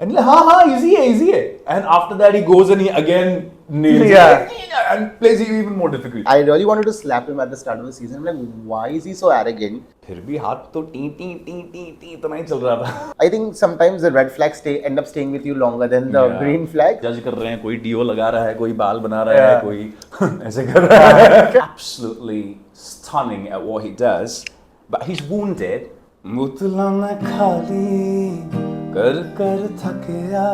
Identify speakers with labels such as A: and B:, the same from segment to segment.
A: And like, easy hai, easy hai. And after that, he goes and he again nails it and plays it even more difficult.
B: I really wanted to slap him at the start of the season. I'm like, why is he so arrogant?
A: फिर भी हाथ तो T T T T T तो नहीं चल रहा था.
B: I think sometimes the red flags end up staying with you longer than the green flag.
A: जज कर रहे हैं, कोई डीओ लगा रहा है, कोई बाल बना रहा है, कोई ऐसे कर रहा है. Absolutely stunning at what he does, but he's wounded. मुतला मैं खाली कर कर थकिया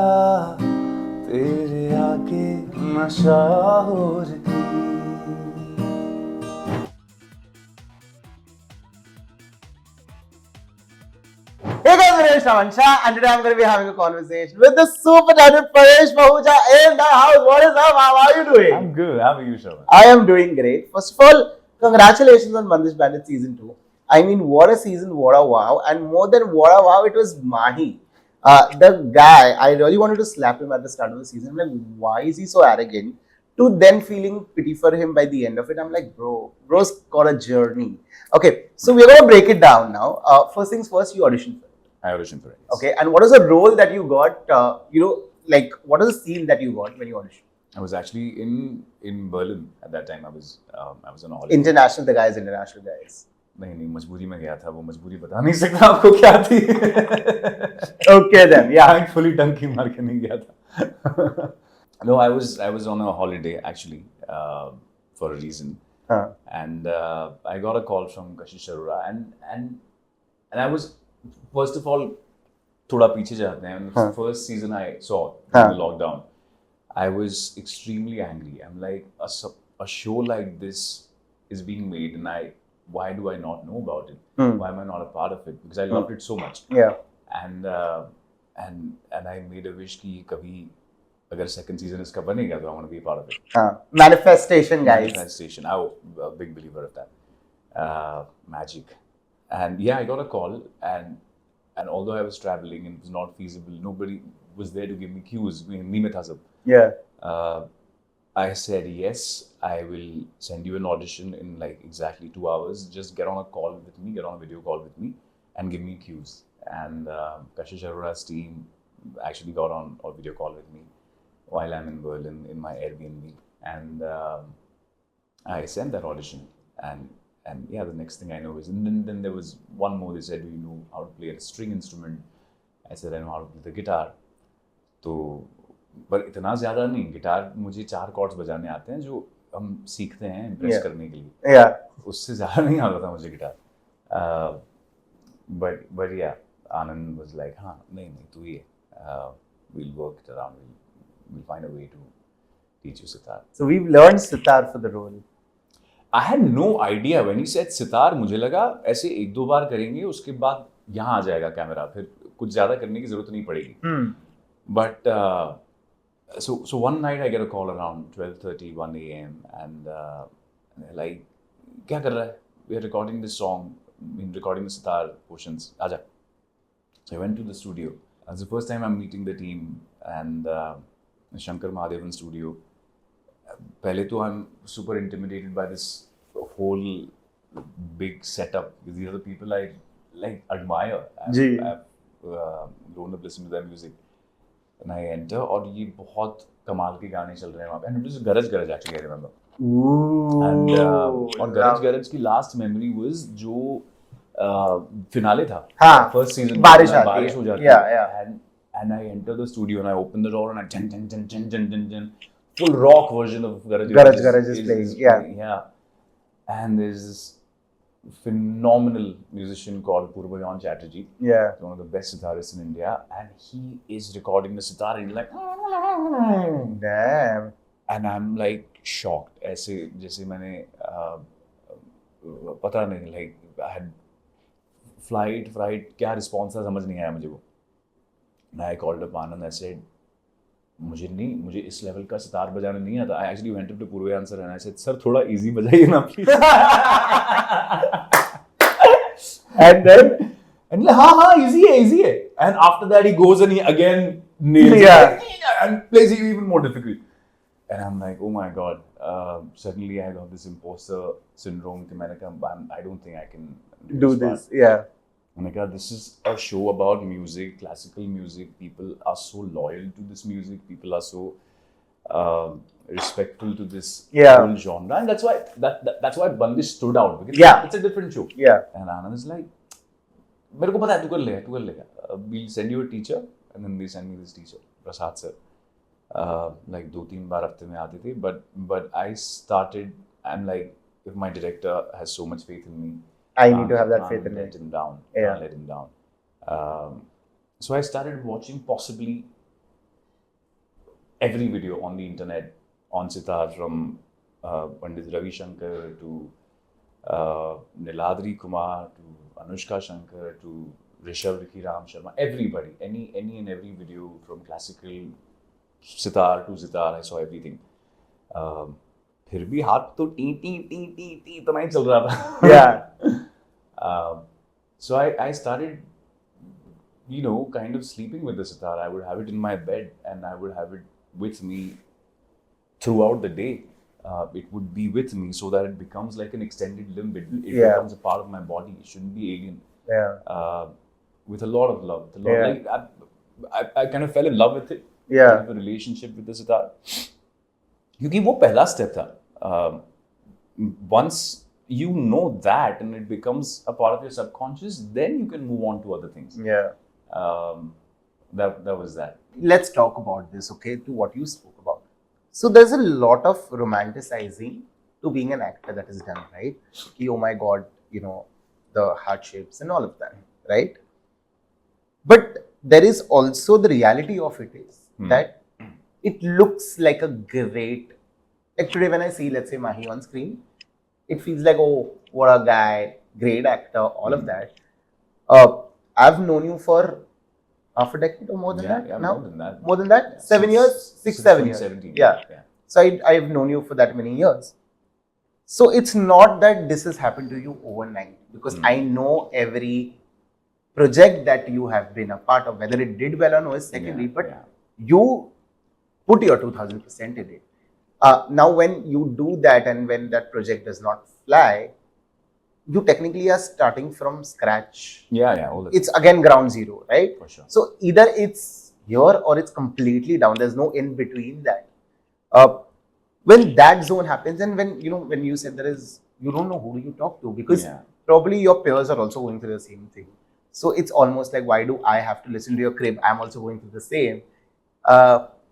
A: तेरे आगे नशा हो रही.
B: Hey guys, my name is Shah, and today I'm going to be having a conversation with the super talented Paresh Pahuja in the house. What is up? How are you doing?
A: I'm good. How are you, Shah?
B: I am doing great. First of all, congratulations on Bandish Bandits season 2. I mean, what a season, what a wow. And more than what a wow, it was Mahi. The guy, I really wanted to slap him at the start of the season. I'm like, why is he so arrogant? To then feeling pity for him by the end of it, I'm like, bro's got a journey. Okay, so we're going to break it down now. First things first, you auditioned for it.
A: I auditioned for it.
B: Okay, and what was the role that you got? Like, what was the scene that you got when you auditioned?
A: I was actually in Berlin at that time. I was on a holiday.
B: International, the guys, international guys.
A: नहीं मजबूरी में गया था. वो मजबूरी बता नहीं सकता आपको क्या थी.
B: Okay then, yeah.
A: Thankfully Dunki मार के नहीं गया था. No, I was on a holiday actually for a reason. And I got a call from Shah Rukh and I was, first of all, थोड़ा पीछे जाते हैं. First season I saw during the lockdown, I was extremely angry. I'm like, a show like this is being made, and why do I not know about it? Why am I not a part of it? Because I loved it so much.
B: Yeah.
A: And I made a wish कि कभी अगर second season इसका बनेगा तो I want to be a part of it.
B: Manifestation, guys.
A: Manifestation. I'm a big believer of that. Magic. And yeah, I got a call, and although I was traveling and it was not feasible, nobody was there to give me cues. Me में था सब.
B: Yeah.
A: I said yes. I will send you an audition in like exactly 2 hours. Just get on a call with me, get on a video call with me, and give me cues. And Kashish Arora's team actually got on a video call with me while I'm in Berlin in my Airbnb, and I sent that audition. And yeah, the next thing I know is, and then there was one more. They said, "Do you know how to play a string instrument?" I said, "I know how to play the guitar." तो पर इतना ज़्यादा नहीं. Guitar मुझे 4 chords बजाने आते हैं जो हम सीखते हैं इम्प्रेस करने के लिए. उससे ज़्यादा नहीं आता था मुझे guitar. But yeah, Anand was like, हाँ नहीं तू ही है. We'll work it around. We'll find a way to teach you sitar.
B: So we've learned sitar for the role.
A: I had no idea when he said sitar. मुझे लगा ऐसे 1-2 बार करेंगे, उसके बाद यहाँ आ जाएगा कैमरा, फिर कुछ ज़्यादा करने की ज़रूरत नहीं पड़ेगी. But so one night I get a call around 12:30, 1 a.m. and they're like, क्या कर रहा है? We are recording this song, recording the sitar portions. आजा. So I went to the studio. It's the first time I'm meeting the team, and Shankar Mahadevan studio. पहले तो I'm super intimidated by this whole big setup. These are the people I like admire. I've grown up listening to their music. And I enter, और ये बहुत कमाल के गाने चल रहे हैं वहाँ पे. And it was गरज actually, I remember. And और गरज की last memory was जो finale था. First season.
B: बारिश
A: हो जाती है.
B: Yeah.
A: And I enter the studio and I open the door and I jan full rock version of
B: Garage is playing.
A: Yeah. And there's this phenomenal musician called Purvayan Chatterjee.
B: Yeah.
A: One of the best sitarists in India, and he is recording the sitar and he's like,
B: damn.
A: And I'm like shocked. ऐसे जैसे मैंने पता नहीं, like I had flight क्या response था समझ नहीं आया मुझे वो. And I called up Anand. I said, मुझे इस लेवल का सितार बजाना नहीं आता. I actually went up to Purvayan sir and I said, sir थोड़ा easy बजाइए ना please. And then हाँ easy है. And after that he goes and he again nails it and plays it even more difficult. And I'm like, oh my god. Suddenly I got this imposter syndrome. I don't think I can
B: do this. Yeah.
A: And like, this is a show about music, classical music. People are so loyal to this music. People are so respectful to this whole genre, and that's why Bandish stood out, because it's a different show. And Anand is like, मेरे को पता है तू कर लेगा. We'll send you a teacher, and then they send me this teacher, Prasad sir. Like 2-3 बार हफ्ते में आते थे, but I started. I'm like, if my director has so much faith in me,
B: I need to have that faith in me.
A: Let him down. Can't let him down. So I started watching possibly every video on the internet on sitar, from Pandit Ravi Shankar to Niladri Kumar to Anushka Shankar to Rishabh Ricky Ram Sharma. Everybody, any and every video, from classical sitar to sitar, I saw everything. फिर भी हाथ तो T इतना ही चल रहा था. So I started, kind of sleeping with the sitar. I would have it in my bed, and I would have it with me throughout the day. It would be with me so that it becomes like an extended limb. It becomes a part of my body. It shouldn't be alien. With a lot of love. Like, I kind of fell in love with it. I have a relationship with the sitar. क्योंकि वो पहला step था. Once you know that and it becomes a part of your subconscious, then you can move on to other things. That was that.
B: Let's talk about this, okay, to what you spoke about. So there's a lot of romanticizing to being an actor that is done, right? Oh my God, the hardships and all of that, right? But there is also the reality of it is that it looks like a great, like today when I see, let's say, Mahi on screen, it feels like, oh, what a guy, great actor, all of that. I've known you for half a decade or more than that now? More than that? 7 years? 6-7 years.
A: 17.
B: So I've known you for that many years. So it's not that this has happened to you overnight, because I know every project that you have been a part of, whether it did well or no is secondary, but you put your 2000% in it. Now, when you do that and when that project does not fly, you technically are starting from scratch. It's again ground zero, right?
A: For sure.
B: So either it's here or it's completely down. There's no in between that. When that zone happens, and when you said you don't know who do you talk to, because probably your peers are also going through the same thing. So it's almost like, why do I have to listen to your crib? I'm also going through the same.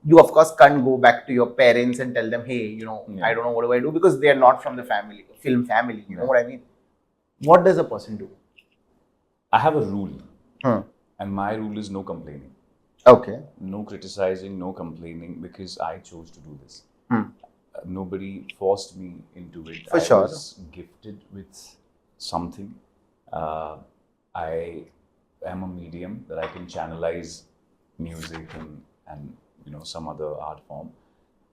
B: You of course can't go back to your parents and tell them, hey, I don't know what do I do, because they are not from the film family. You know what I mean? What does a person do?
A: I have a rule, and my rule is no complaining.
B: Okay.
A: No criticizing, no complaining, because I chose to do this. Nobody forced me into it.
B: For sure.
A: I was gifted with something. I am a medium that I can channelize music and some other art form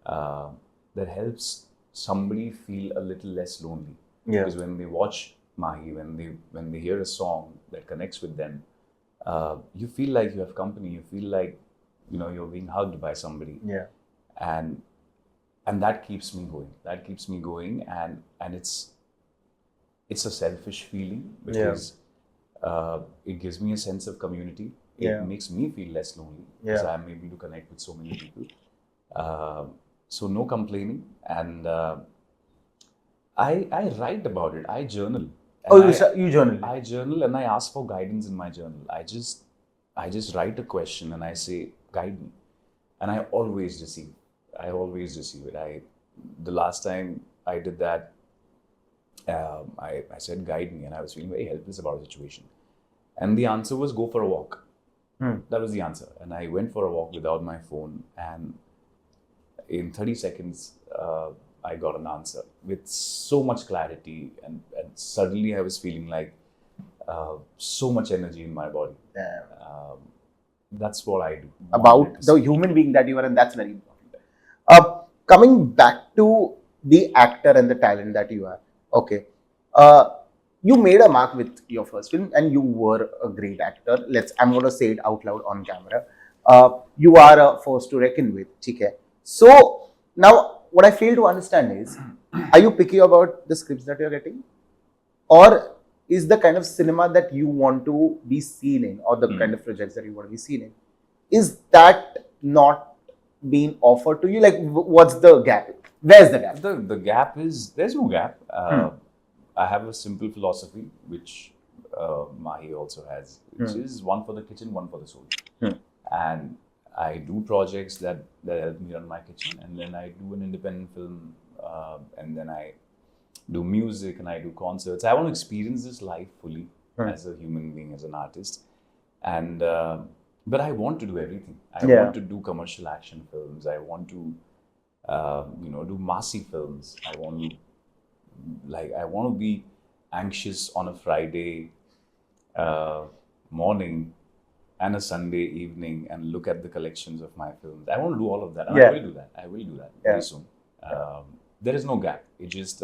A: that helps somebody feel a little less lonely. Because when they watch Mahi, when they hear a song that connects with them, you feel like you have company. You feel like you're being hugged by somebody. And that keeps me going. And it's a selfish feeling, because it gives me a sense of community. It makes me feel less lonely, because I'm able to connect with so many people. So no complaining, and I write about it. I journal.
B: You journal?
A: I journal, and I ask for guidance in my journal. I just write a question and I say, guide me, and I always receive. it. The last time I did that, I said, guide me, and I was feeling very helpless about the situation. And the answer was, go for a walk. That was the answer. And I went for a walk without my phone, and in 30 seconds, I got an answer with so much clarity, and suddenly I was feeling like so much energy in my body. That's what I do.
B: About the human being that you are, and that's very important. Coming back to the actor and the talent that you are, okay. You made a mark with your first film, and you were a great actor. I'm going to say it out loud on camera. You are a force to reckon with. Okay? So now, what I fail to understand is, are you picky about the scripts that you're getting, or is the kind of cinema that you want to be seen in, or the kind of projects that you want to be seen in. Is that not being offered to you? Like, what's the gap? Where's the gap?
A: The gap is, there's no gap. I have a simple philosophy, which Mahi also has, which is one for the kitchen, one for the soul. And I do projects that help me run my kitchen, and then I do an independent film, and then I do music and I do concerts. I want to experience this life fully as a human being, as an artist, and but I want to do everything. I want to do commercial action films. I want to do massy films. I want to be anxious on a Friday morning and a Sunday evening and look at the collections of my films. I want to do all of that, and I will do that. I will do that very soon. There is no gap. It just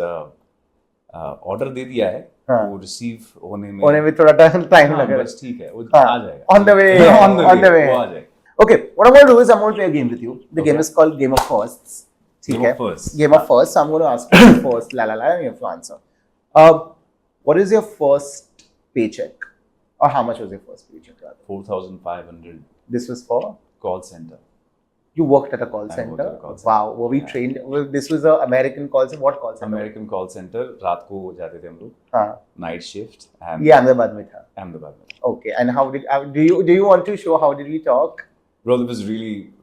A: order दे दिया है, वो receive होने में
B: थोड़ा time लगेगा,
A: बस ठीक है, वो आ जाएगा,
B: on the way, on the way,
A: वो आ जाएगा.
B: Okay, what I'm going to do is I'm going to play a game with you. The game is called Game of Firsts.
A: Game of Firsts.
B: Game of Firsts. So I'm going to ask you first, and you have to answer. What is your first paycheck? Or how much was your first paycheck?
A: 4,500.
B: This was for?
A: Call center.
B: You worked at a call center?
A: Worked at a call center.
B: Wow. Were we trained? Well, this was an American call center. What call center?
A: American call center. रात को जाते थे हम लोग. Night shift. And
B: ये अहमदाबाद में था.
A: अहमदाबाद में.
B: Okay. And how did do you want to show how did we talk?
A: Bro, it was really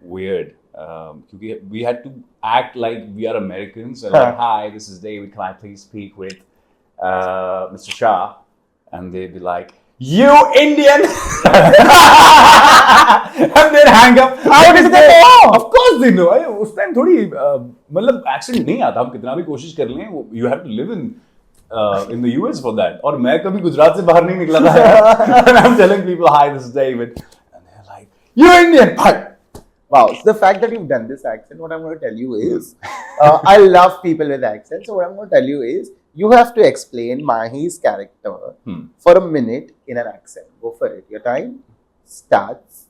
A: weird. Because we had to act like we are Americans. And like, hi, this is David. Can I please speak with Mr. Shah? And they'd be like, you Indian! And then hang up.
B: How did they know?
A: Of course they know. उस time थोड़ी मतलब accent नहीं आता, हम कितना भी कोशिश कर लें, you have to live in the US for that. और मैं कभी गुजरात से बाहर नहीं निकला था. And I'm telling people, hi, this is David. And they're like, you Indian!
B: Wow. So the fact that you've done this accent, what I'm going to tell you is, I love people with accents. So what I'm going to tell you is, you have to explain Mahi's character for a minute in an accent. Go for it. Your time starts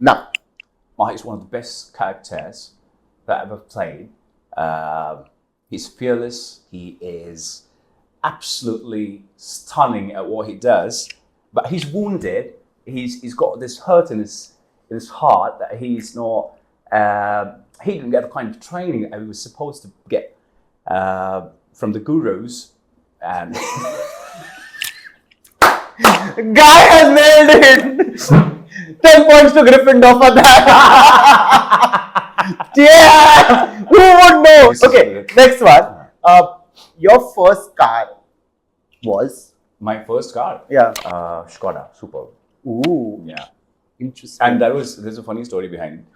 B: now.
A: Mahi is one of the best characters that I've ever played. He's fearless. He is absolutely stunning at what he does. But he's wounded. He's got this hurt in his heart that he's not. He didn't get the kind of training that he was supposed to get. From the gurus, and
B: guy has nailed it. 10 points to Gryffindor for that. Yeah, who would know? Okay, next one. Your first car was?
A: My first car.
B: Yeah.
A: Skoda Superb.
B: Ooh.
A: Yeah.
B: Interesting.
A: And there's a funny story behind it.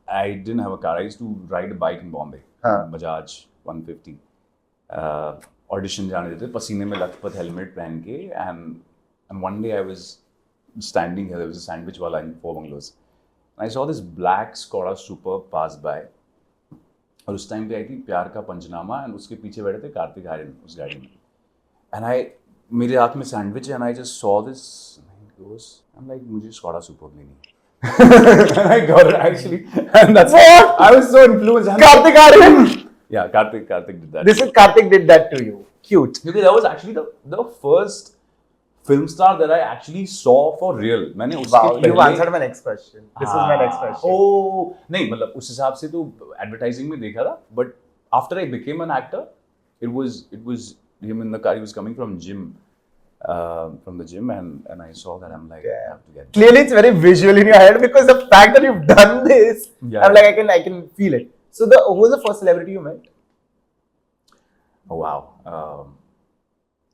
A: I didn't have a car. I used to ride a bike in Bombay. Bajaj 150. Audition जाने देते, पसीने में लथपथ helmet पहन के, and one day I was standing here. There was a sandwich wala in Four Bungalows. And I saw this black Skoda Superb pass by. और उस time पे आई थी प्यार का पंचनामा, and उसके पीछे बैठे थे कार्तिक आर्यन उस गाड़ी में. And मेरे हाथ में सैंडविच है, and I just saw this. I'm like, मुझे Skoda Superb लेनी है. And I got it actually, and that's what I was so influenced.
B: Kartik Aryan.
A: Yeah, Kartik did that.
B: This is Kartik did that to you. Cute.
A: Because that was actually the first film star that I actually saw for real. मैंने उसके पहले.
B: You answered my next question. This is my next question.
A: Oh, नहीं मतलब उस हिसाब से तो advertising में देखा था. But after I became an actor, it was him in the car. He was coming from the gym, and I saw that. I'm like, I have to get.
B: Clearly, it's very visual in your head because the fact that you've done this, I'm like, I can feel it. So who was the first celebrity you met?
A: Oh wow.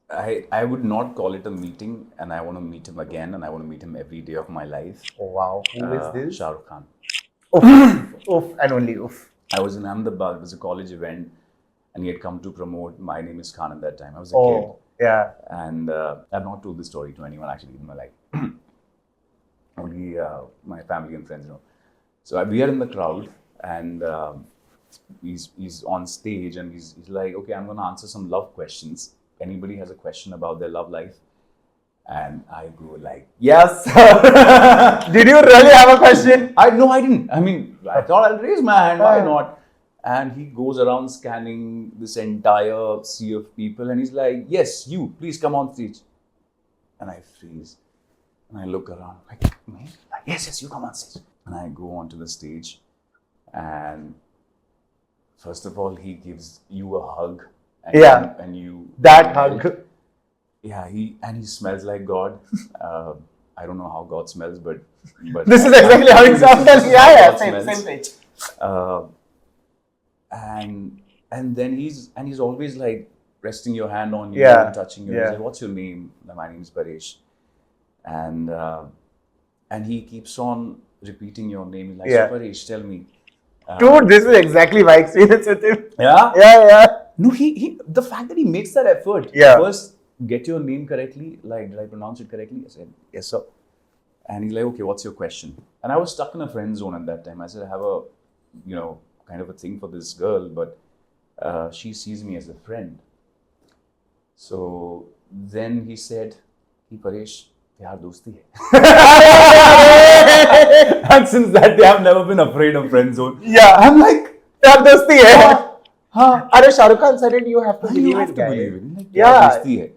A: I would not call it a meeting, and I want to meet him again, and I want to meet him every day of my life.
B: Oh wow. Who is this?
A: Shah Rukh Khan.
B: Oof, and only oof.
A: I was in Ahmedabad. It was a college event, and he had come to promote My Name is Khan at that time. I was a kid.
B: Yeah.
A: And I've not told this story to anyone actually in my life. Only my family and friends know. So we are in the crowd, and he's on stage, and he's like, okay, I'm going to answer some love questions. Anybody has a question about their love life? And I go like, yes.
B: Did you really have a question?
A: No, I didn't. I mean, I thought I'll raise my hand. Why not? And he goes around scanning this entire sea of people, and he's like, "Yes, you, please come on stage." And I freeze, and I look around, like, "Me?" Like, "Yes, yes, you come on stage." And I go onto the stage, and first of all, he gives you a hug, and you
B: that hug.
A: Yeah, he smells like God. I don't know how God smells, but
B: this is exactly how it sounds. Yeah, same page.
A: And then he's always like resting your hand on you,
B: Yeah,
A: and touching you.
B: yeah.
A: He's like, "What's your name?" "My name is Paresh." And he keeps on repeating your name. He's like,
B: Yeah.
A: "So Paresh, tell me."
B: Dude, this is exactly my experience with him.
A: Yeah?
B: Yeah.
A: No, he the fact that he makes that effort.
B: Yeah.
A: First, get your name correctly. Like, did I pronounce it correctly? I said, "Yes, sir." And he's like, "Okay, what's your question?" And I was stuck in a friend zone at that time. I said, "I have a, kind of a thing for this girl, but she sees me as a friend." So then he said, "Ki Paresh, pyar dosti hai." And since that day, I've never been afraid of friend zone.
B: Yeah.
A: I'm like,
B: Pyar dosti hai.
A: हाँ,
B: अरे Shah Rukh Khan said it, you have to
A: you
B: believe
A: have
B: it,
A: to
B: guys.
A: believe it. Like,
B: Yeah.
A: pyar dosti hai.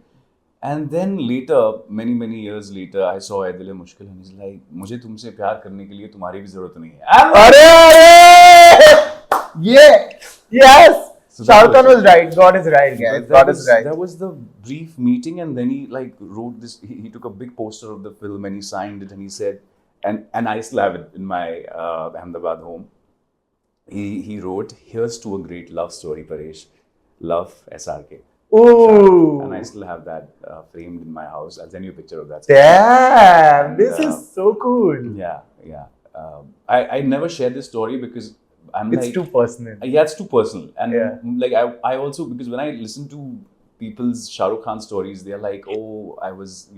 A: And then later, many years later, I saw Ae Dil Hai Mushkil, and he's like, "मुझे तुमसे प्यार करने के लिए तुम्हारी भी जरूरत नहीं है."
B: अरे yes.
A: So
B: Shah Rukh
A: that
B: Khan was right. God is right, guys.
A: But
B: God is right.
A: That was the brief meeting, and then he like wrote this. He took a big poster of the film and he signed it, and he said, and I still have it in my Ahmedabad home. He wrote, "Here's to a great love story, Paresh. Love, SRK."
B: Ooh.
A: And I still have that framed in my house. I'll send you a picture of that.
B: Damn, this is so cool.
A: Yeah. I never share this story because
B: It's too personal.
A: Yeah, it's too personal. And
B: Yeah.
A: like I also, because when I listen to people's Shah Rukh Khan stories, they're like, "Oh, I was,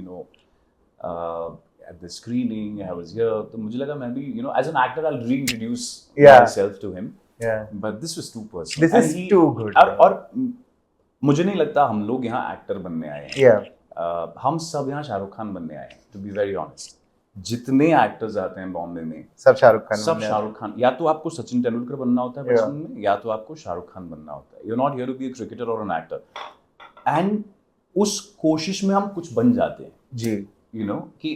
A: at the screening, I was here." So मुझे लगा मैं भी, as an actor, I'll reintroduce myself to him.
B: Yeah.
A: But this was too personal.
B: This is too good.
A: और मुझे नहीं लगता हम लोग यहाँ एक्टर बनने आए हैं.
B: Yeah.
A: हम सब यहाँ शाहरुख खान बनने आए हैं. To be very honest. जितने एक्टर्स आते हैं बॉम्बे में,
B: सब शाहरुख खान.
A: या तो आपको सचिन तेंदुलकर बनना होता है बचपन में, या तो आपको शाहरुख खान बनना होता है. You're not here to be a cricketer or an actor. And उस कोशिश में हम कुछ बन जाते हैं.
B: जी.
A: कि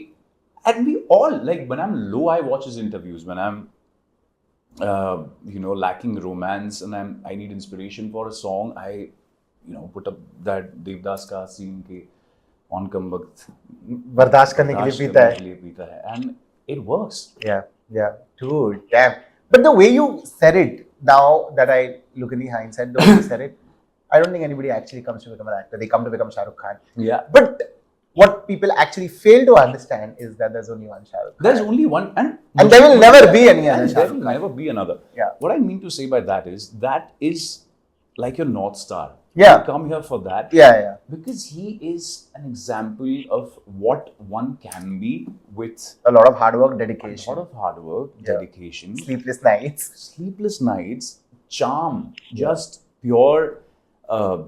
A: and we all, like, when I'm low, I watch his interviews. When I'm lacking romance and I need inspiration for a song, I put up that Devdas ka scene के on kam waqt
B: बर्दाश्त करने के लिए पीता है.
A: And it works.
B: Yeah. Dude, damn. But the way you said it, now that I look in the hindsight, the way you said it, I don't think anybody actually comes to become an actor. They come to become Shah Rukh Khan.
A: Yeah.
B: But what people actually fail to understand is that there's only one Shah Rukh Khan.
A: There's only one,
B: and there will never be any other Shah
A: There
B: Rukh
A: will
B: Khan.
A: never be another.
B: Yeah.
A: What I mean to say by that is like your North Star.
B: Yeah.
A: You come here for that.
B: Yeah.
A: Because he is an example of what one can be with
B: a lot of hard work, dedication.
A: Dedication.
B: Sleepless nights.
A: Charm. Just pure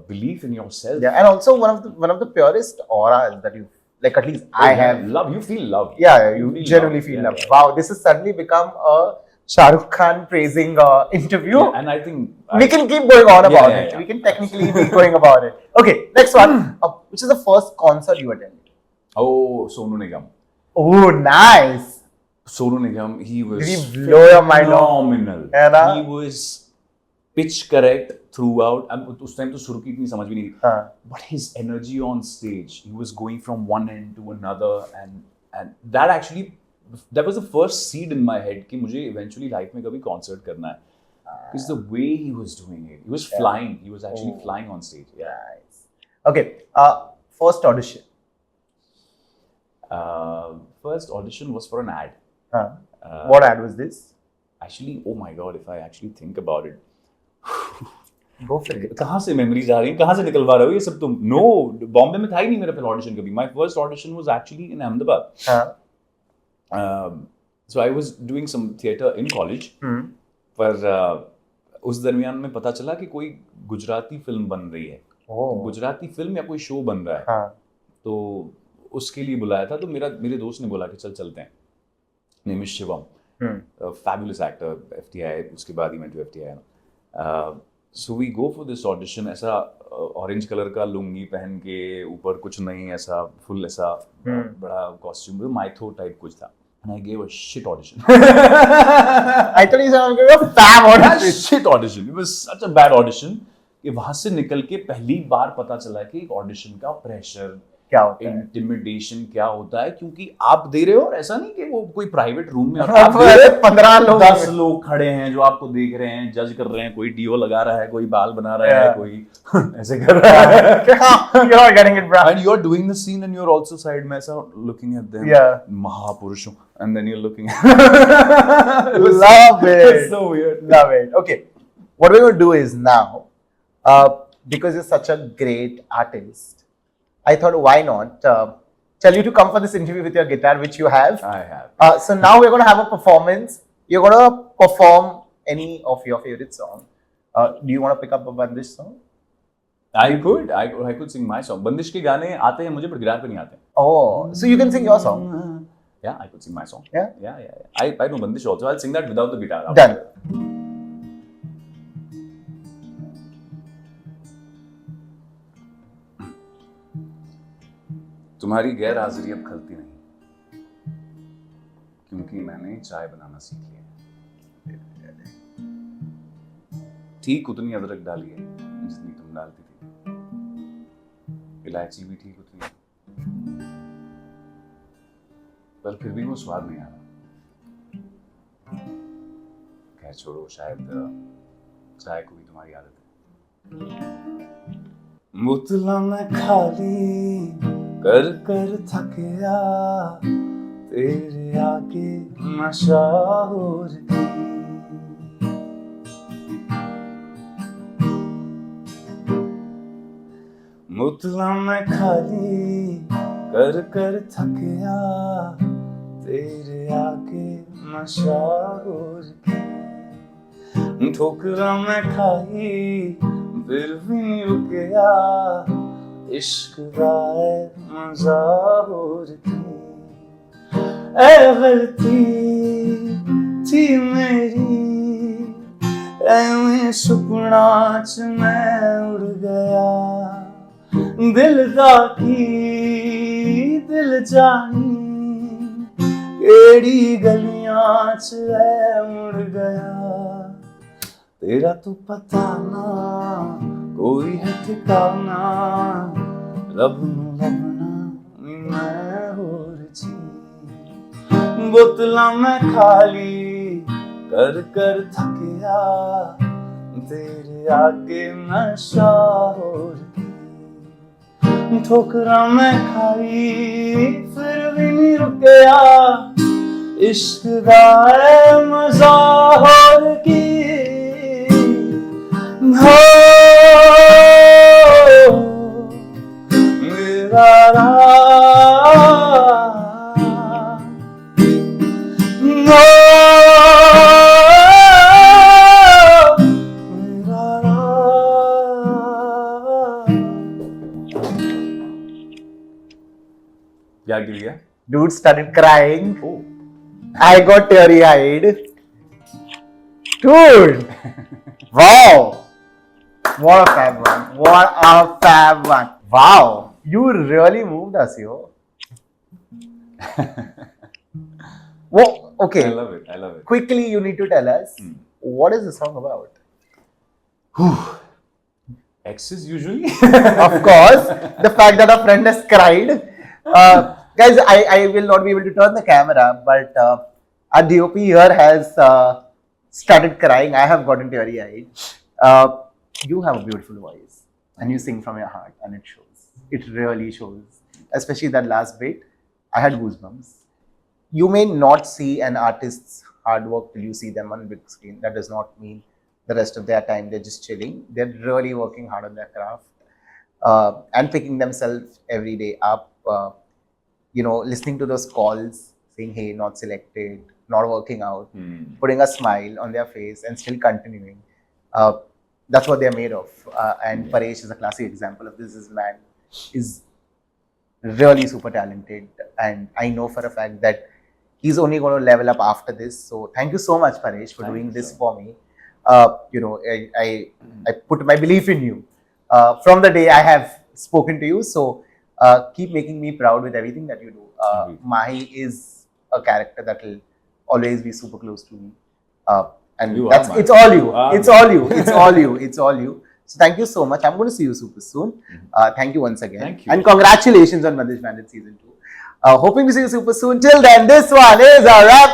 A: belief in yourself.
B: Yeah, and also one of the purest auras that you, like, at least I have.
A: Love. You feel love.
B: Yeah, you genuinely feel love. Yeah. Wow, this has suddenly become a Shah Rukh Khan praising interview.
A: Yeah, and I think
B: we can keep going on about it. Yeah. We can technically be going about it. Okay, next one. Which is the first concert you attended?
A: Oh, Sonu Nigam.
B: Oh, nice.
A: Sonu Nigam, he was
B: Did he blow your mind
A: phenomenal.
B: Yeah,
A: he was pitch correct throughout. उस time तो सुर की इतनी समझ भी नहीं थी. But his energy on stage, he was going from one end to another, and that was the first seed in my head कि मुझे eventually life में कभी concert करना है. Because the way he was doing it, he was flying. He was actually flying on stage. Yeah.
B: Nice. Okay. First audition.
A: First audition was for an ad.
B: What ad was this?
A: Actually, oh my God, if I actually think about it.
B: Go for it.
A: कहाँ से memories आ रही हैं? कहाँ से निकलवा रहे हो ये सब तुम? No, बॉम्बे में था ही नहीं मेरा फिर audition कभी. My first audition was actually in Ahmedabad. So I was doing some theatre in college. पर उस दरमियान में पता चला कि कोई गुजराती फिल्म बन रही है. गुजराती फिल्म या कोई शो बन रहा है. तो उसके लिए बुलाया था. तो मेरे दोस्त ने बोला कि चलते हैं. Name is Shivam. Fabulous actor, FTI. उसके बाद ही went to FTI. So we go for this audition. ऐसा ऑरेंज कलर का लुंगी पहन के ऊपर कुछ नहीं, ऐसा फुल ऐसा बड़ा कॉस्ट्यूम, माइथो टाइप कुछ था. And I gave a shit audition.
B: I thought you said you were a fab audition.
A: Shit audition. It was such a bad audition कि वहां से निकल के पहली बार पता चला कि एक ऑडिशन का प्रेशर
B: क्या होता है,
A: इंटिमिडेशन क्या होता है, क्योंकि आप दे रहे हो और ऐसा नहीं कि वो कोई प्राइवेट रूम में
B: आप 15 लोग
A: 10 लोग खड़े हैं जो आपको देख रहे हैं, जज कर रहे हैं, कोई डीओ लगा रहा है, कोई बाल बना रहा है, कोई ऐसे कर रहा है.
B: You're not getting it, bro.
A: And you're doing the scene and you're also side में ऐसा looking at them. महापुरुषों. And then you're looking at
B: Love it.
A: It's so weird.
B: Love it. Okay. What we're going to do is now, because you're such a great artist, I thought, why not tell you to come for this interview with your guitar, which you have.
A: I have.
B: So now we're going to have a performance. You're going to perform any of your favorite song. Do you want to pick up a Bandish song?
A: I could sing my song. बंदिश के गाने आते हैं मुझे, पर guitar पे नहीं आते.
B: Oh, so you can sing your song.
A: Yeah, I could sing my song.
B: Yeah?
A: I know Bandish also. I'll sing that without the guitar.
B: Done.
A: तुम्हारी गैर हाजिरी अब खलती नहीं, क्योंकि मैंने चाय बनाना सीख लिया. ठीक उतनी अदरक डाली है जितनी तुम डालती थी, इलायची भी ठीक उतनी, पर फिर भी वो स्वाद नहीं आ रहा. खैर छोड़ो, शायद चाय को भी तुम्हारी आदत है. मुतला मैं खाली कर कर थक गया, तेरे आगे नशा हो रही. मुतला मैं खाली कर कर थक गया, तेरे आगे नशा हो रही. ठोकरा मैं खाई फिर भी नहीं रुक गया, इश्क का है मजा हो रही. ऐ गलती थी मेरी, ऐवें सुपना च मैं उड़ गया. दिल दा की दिल जानी, केड़ी गलियां च ऐ मुड़ गया. तेरा तो पता ना कोई है ठिकाना, रब नू लभना मैं होर जी. बोतला मैं खाली कर कर थक गया, तेरे आगे नशा होर की. ठोकरा मैं खाई फिर भी नहीं रुक गया, इश्क दा है मजा होर की. हो मेरा क्या गिर गया?
B: Dude started crying.
A: Oh.
B: I got teary-eyed. Dude! Wow! What a fab one. What a fab one. Wow! You really moved us, yo. Well, okay.
A: I love it.
B: Quickly, you need to tell us, what is the song about?
A: Exes usually.
B: Of course, the fact that a friend has cried. Guys, I will not be able to turn the camera, but our DOP here has started crying. I have gotten teary-eyed. You have a beautiful voice and you sing from your heart, and it shows. It really shows. Especially that last bit, I had goosebumps. You may not see an artist's hard work till you see them on big screen. That does not mean the rest of their time they're just chilling. They're really working hard on their craft and picking themselves every day up. Listening to those calls, saying, hey, not selected, not working out, putting a smile on their face and still continuing. That's what they're made of. And Paresh is a classic example of this. This man is really super talented. And I know for a fact that he's only going to level up after this. So thank you so much, Paresh, for doing this for me. I put my belief in you from the day I have spoken to you. So keep making me proud with everything that you do. Mahi is a character that will always be super close to me. And
A: You
B: that's
A: are, man.
B: it's all you.
A: You are,
B: It's
A: man.
B: all you. It's all you. It's all you. So thank you so much. I'm going to see you super soon. Thank you once again.
A: Thank you.
B: And congratulations on Bandish Bandits season 2. Hoping to see you super soon. Till then, this one is a wrap.